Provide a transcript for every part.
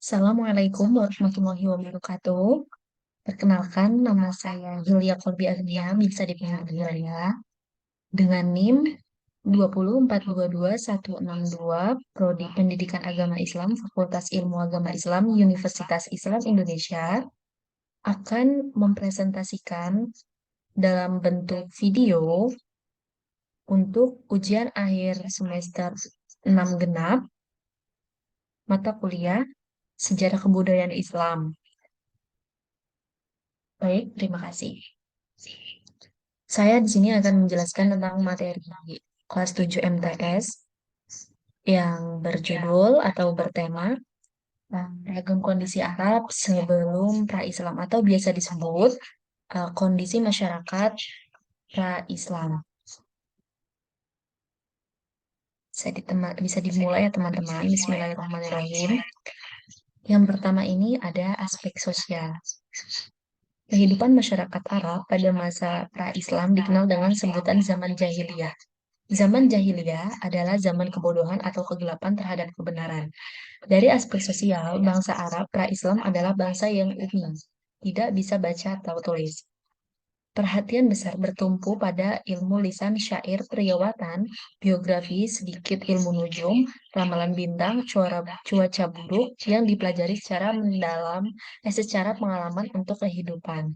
Assalamualaikum warahmatullahi wabarakatuh. Perkenalkan, nama saya Yulia Kolbi Agnia, bisa dipanggil Yulia, dengan NIM 20422 Prodi Pendidikan Agama Islam, Fakultas Ilmu Agama Islam, Universitas Islam Indonesia, akan mempresentasikan dalam bentuk video untuk ujian akhir semester 6 genap, mata kuliah Sejarah Kebudayaan Islam. Baik, terima kasih. Saya di sini akan menjelaskan tentang materi kelas 7 MTS yang berjudul atau bertema Ragam Kondisi Arab Sebelum Pra-Islam atau biasa disebut kondisi masyarakat pra-Islam. Bisa dimulai ya teman-teman. Bismillahirrahmanirrahim. Yang pertama ini ada aspek sosial. Kehidupan masyarakat Arab pada masa pra-Islam dikenal dengan sebutan zaman jahiliyah. Zaman jahiliyah adalah zaman kebodohan atau kegelapan terhadap kebenaran. Dari aspek sosial, bangsa Arab pra-Islam adalah bangsa yang umum, tidak bisa baca atau tulis. Perhatian besar bertumpu pada ilmu lisan syair periawatan, biografi, sedikit ilmu nujum, ramalan bintang, cuaca buruk yang dipelajari secara mendalam, secara pengalaman untuk kehidupan.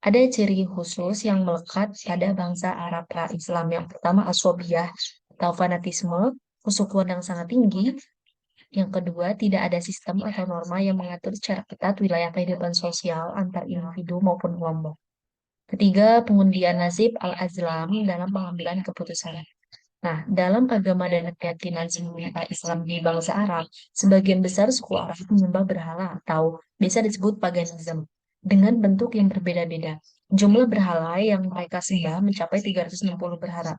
Ada ciri khusus yang melekat pada bangsa Arab pra-Islam. Yang pertama, aswabiyah atau fanatisme, kesukuan yang sangat tinggi. Yang kedua, tidak ada sistem atau norma yang mengatur secara ketat wilayah kehidupan sosial antar individu maupun kelompok. Ketiga, pengundian nasib al-azlam dalam pengambilan keputusan. Nah, dalam agama dan keyakinan sebelum Islam di bangsa Arab, sebagian besar suku Arab menyembah berhala atau bisa disebut paganisme dengan bentuk yang berbeda-beda. Jumlah berhala yang mereka sembah mencapai 360 berhala,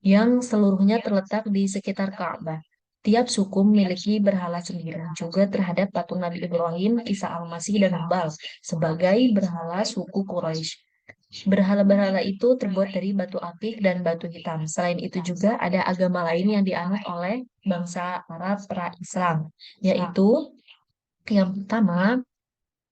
yang seluruhnya terletak di sekitar Ka'bah. Tiap suku memiliki berhala sendiri, juga terhadap patung Nabi Ibrahim, Isa Al-Masih, dan Hubal sebagai berhala suku Quraisy. Berhala-berhala itu terbuat dari batu akik dan batu hitam. Selain itu juga ada agama lain yang dianut oleh bangsa Arab pra-Islam, yaitu yang pertama,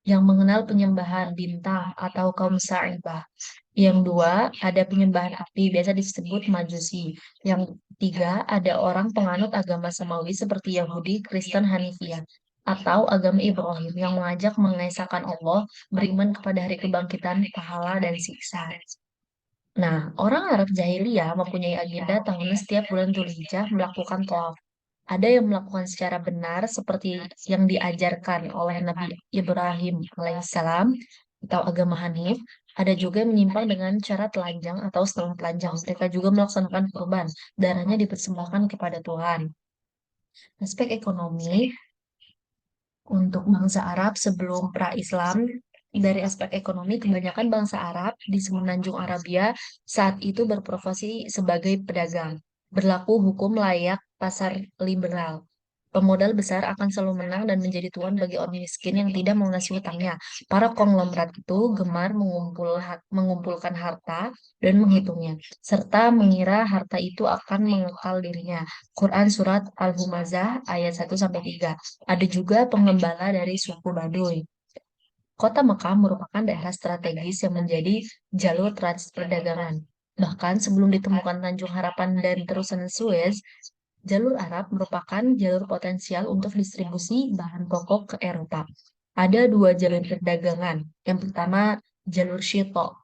yang mengenal penyembahan bintang atau kaum Sa'ibah. Yang dua, ada penyembahan api, biasa disebut Majusi. Yang tiga, ada orang penganut agama Samawi seperti Yahudi, Kristen, Hanifiyah, atau agama Ibrahim yang mengajak mengesahkan Allah, beriman kepada hari kebangkitan, pahala, dan siksa. Nah, orang Arab jahiliyah mempunyai agenda tahunan setiap bulan Dzulhijjah melakukan tawaf. Ada yang melakukan secara benar seperti yang diajarkan oleh Nabi Ibrahim alaihissalam atau agama Hanif. Ada juga yang menyimpang dengan cara telanjang atau setengah telanjang. Mereka juga melaksanakan kurban. Darahnya dipersembahkan kepada Tuhan. Aspek ekonomi untuk bangsa Arab sebelum pra-Islam, dari aspek ekonomi, kebanyakan bangsa Arab di semenanjung Arabia saat itu berprofesi sebagai pedagang. Berlaku hukum layak pasar liberal. Pemodal besar akan selalu menang dan menjadi tuan bagi orang miskin yang tidak melunasi hutangnya. Para konglomerat itu gemar mengumpulkan harta dan menghitungnya, serta mengira harta itu akan mengekal dirinya. Quran Surat Al-Humazah ayat 1-3. Ada juga pengembala dari suku Baduy. Kota Mekah merupakan daerah strategis yang menjadi jalur transit perdagangan. Bahkan sebelum ditemukan Tanjung Harapan dan terusan Suez, jalur Arab merupakan jalur potensial untuk distribusi bahan pokok ke Eropa. Ada dua jalur perdagangan. Yang pertama, jalur Shito,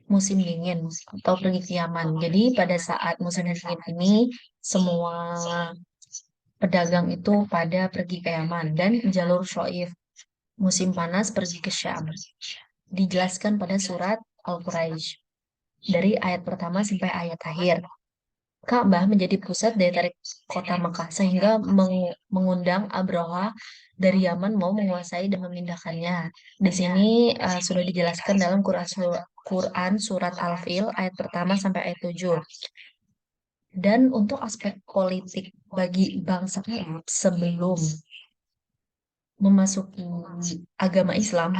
musim dingin atau pergi ke Yaman. Jadi pada saat musim dingin ini, semua pedagang itu pada pergi ke Yaman. Dan jalur Shoif, musim panas pergi ke Syam. Dijelaskan pada surat Al-Quraisy dari ayat pertama sampai ayat akhir. Ka'bah menjadi pusat daya tarik kota Mekah sehingga mengundang Abraha dari Yaman mau menguasai dan memindahkannya. Di sini sudah dijelaskan dalam Quran surat Al-Fil ayat pertama sampai ayat 7. Dan untuk aspek politik bagi bangsa Arab sebelum memasuki agama Islam,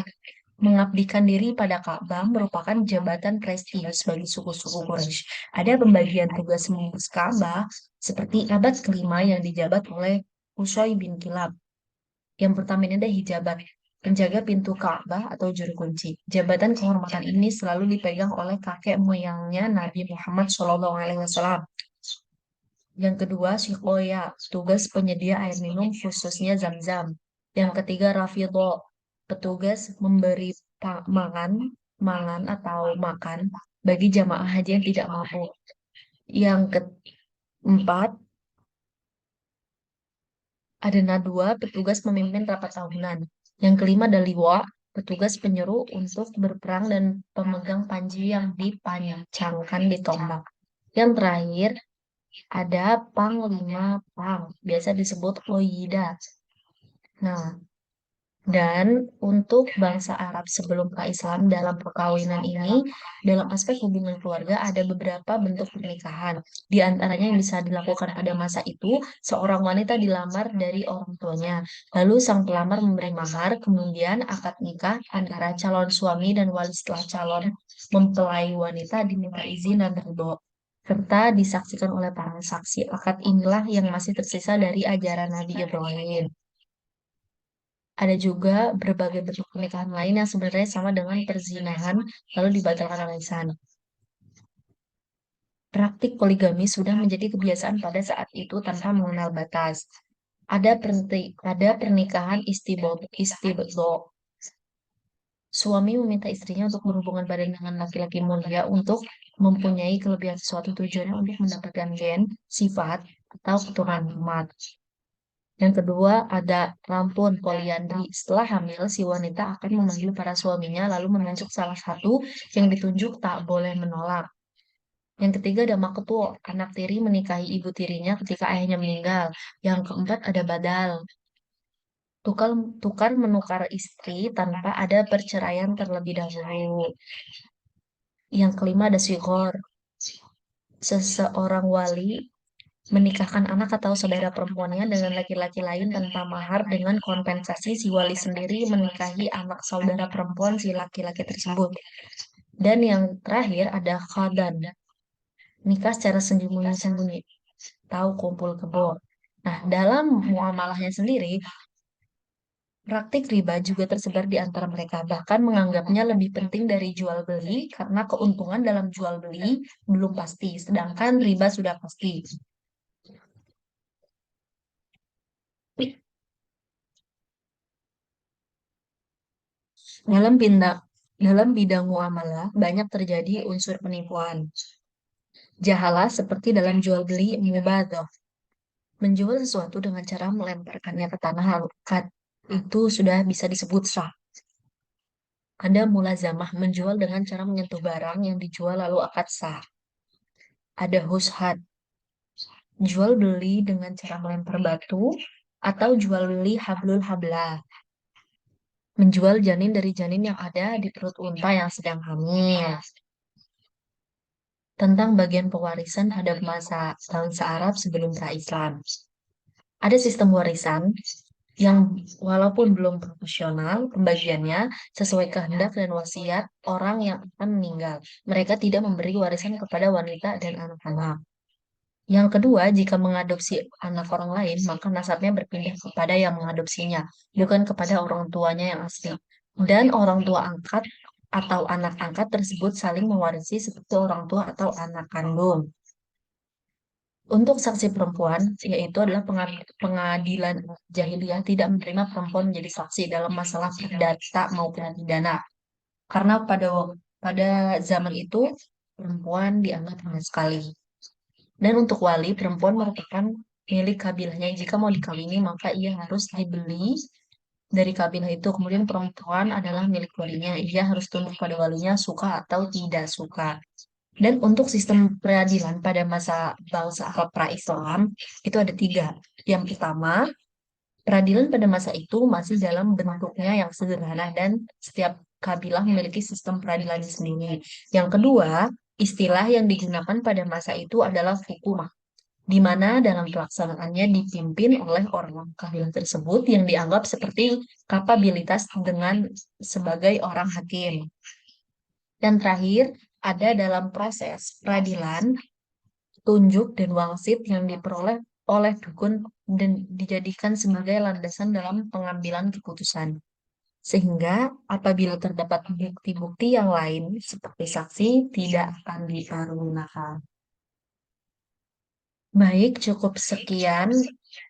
Mengabdikan diri pada Ka'bah merupakan jabatan prestigius bagi suku-suku Quraisy. Ada pembagian tugas mengurus Ka'bah seperti abad kelima yang dijabat oleh Qusay bin Kilab. Yang pertama ini ada hijabat, penjaga pintu Ka'bah atau juru kunci. Jabatan kehormatan ini selalu dipegang oleh kakek moyangnya Nabi Muhammad SAW. Yang kedua, Syikoya, tugas penyedia air minum khususnya Zam-Zam. Yang ketiga, Rafidho, petugas memberi makan, atau makan bagi jamaah haji yang tidak mampu. Yang keempat, ada Nadwa, petugas memimpin rapat tahunan. Yang kelima ada Liwa, petugas penyeru untuk berperang dan pemegang panji yang dipancangkan di tombak. Yang terakhir, ada Panglima Pang, biasa disebut Oyida. Nah, dan untuk bangsa Arab sebelum Islam dalam perkawinan ini, dalam aspek hubungan keluarga ada beberapa bentuk pernikahan. Di antaranya yang bisa dilakukan pada masa itu, seorang wanita dilamar dari orang tuanya. Lalu sang pelamar memberi mahar, kemudian akad nikah antara calon suami dan wali setelah calon mempelai wanita diminta izin dan ridho serta disaksikan oleh para saksi. Akad inilah yang masih tersisa dari ajaran Nabi Ibrahim. Ada juga berbagai bentuk pernikahan lain yang sebenarnya sama dengan perzinahan, lalu dibatalkan oleh lisan. Praktik poligami sudah menjadi kebiasaan pada saat itu tanpa mengenal batas. Ada pernikahan istibdo. Suami meminta istrinya untuk berhubungan badan dengan laki-laki mulia untuk mempunyai kelebihan sesuatu tujuannya untuk mendapatkan gen, sifat, atau keturunan umat. Yang kedua, ada rampun poliandri. Setelah hamil, si wanita akan memanggil para suaminya lalu menunjuk salah satu yang ditunjuk tak boleh menolak. Yang ketiga ada maketu, anak tiri menikahi ibu tirinya ketika ayahnya meninggal. Yang keempat ada badal, tukar tukar menukar istri tanpa ada perceraian terlebih dahulu. Yang kelima ada sigor, seseorang wali menikahkan anak atau saudara perempuannya dengan laki-laki lain tanpa mahar dengan kompensasi si wali sendiri menikahi anak saudara perempuan si laki-laki tersebut. Dan yang terakhir ada khadan, nikah secara sembunyi-sembunyi, tahu kumpul kebo. Nah, dalam muamalahnya sendiri, praktik riba juga tersebar di antara mereka, bahkan menganggapnya lebih penting dari jual beli karena keuntungan dalam jual beli belum pasti, sedangkan riba sudah pasti. Dalam bidang dalam bidang muamalah banyak terjadi unsur penipuan. Jahalah seperti dalam jual beli mubadah. Menjual sesuatu dengan cara melemparkannya ke tanah lalu akad. Itu sudah bisa disebut sah. Ada mulazamah menjual dengan cara menyentuh barang yang dijual lalu akad sah. Ada hushat, jual beli dengan cara melempar batu atau jual beli hablul hablah. Menjual janin dari janin yang ada di perut unta yang sedang hamil. Tentang bagian pewarisan pada masa bangsa Arab sebelum pra-Islam. Ada sistem warisan yang walaupun belum profesional, pembagiannya sesuai kehendak dan wasiat orang yang akan meninggal. Mereka tidak memberi warisan kepada wanita dan anak-anak. Yang kedua, jika mengadopsi anak orang lain, maka nasabnya berpindah kepada yang mengadopsinya, bukan kepada orang tuanya yang asli. Dan orang tua angkat atau anak angkat tersebut saling mewarisi seperti orang tua atau anak kandung. Untuk saksi perempuan, yaitu adalah pengadilan jahiliyah tidak menerima perempuan menjadi saksi dalam masalah perdata maupun pidana. Karena pada zaman itu perempuan dianggap rendah sekali. Dan untuk wali, perempuan merupakan milik kabilahnya. Jika mau dikawini, maka ia harus dibeli dari kabilah itu. Kemudian perempuan adalah milik walinya. Ia harus tunduk pada walinya, suka atau tidak suka. Dan untuk sistem peradilan pada masa bangsa Arab pra-Islam, itu ada tiga. Yang pertama, peradilan pada masa itu masih dalam bentuknya yang sederhana dan setiap kabilah memiliki sistem peradilan sendiri. Yang kedua, istilah yang digunakan pada masa itu adalah hukumah. di mana dalam pelaksanaannya dipimpin oleh orang kabilah tersebut yang dianggap seperti kapabilitas dengan sebagai orang hakim. Dan terakhir, ada dalam proses peradilan, tunjuk dan wangsit yang diperoleh oleh dukun dan dijadikan sebagai landasan dalam pengambilan keputusan. Sehingga apabila terdapat bukti-bukti yang lain seperti saksi tidak akan dipergunakan. Baik, cukup sekian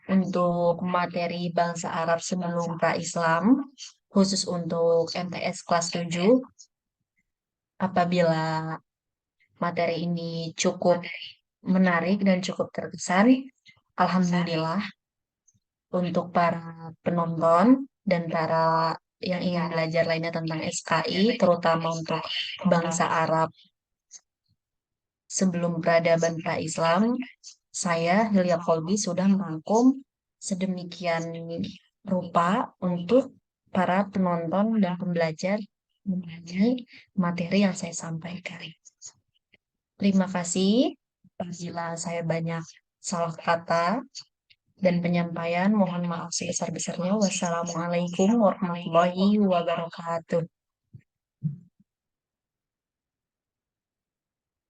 untuk materi bangsa Arab sebelum pra-Islam, khusus untuk MTS kelas 7. Apabila materi ini cukup menarik dan cukup terkesan, alhamdulillah untuk para penonton dan para yang ingin belajar lainnya tentang SKI, terutama untuk bangsa Arab sebelum peradaban pra-Islam, saya, Hilya Kolbi, sudah merangkum sedemikian rupa untuk para penonton dan pembelajar mengenai materi yang saya sampaikan. Terima kasih apabila saya banyak salah kata dan penyampaian. Mohon maaf sebesar-besarnya. Wassalamualaikum warahmatullahi wabarakatuh.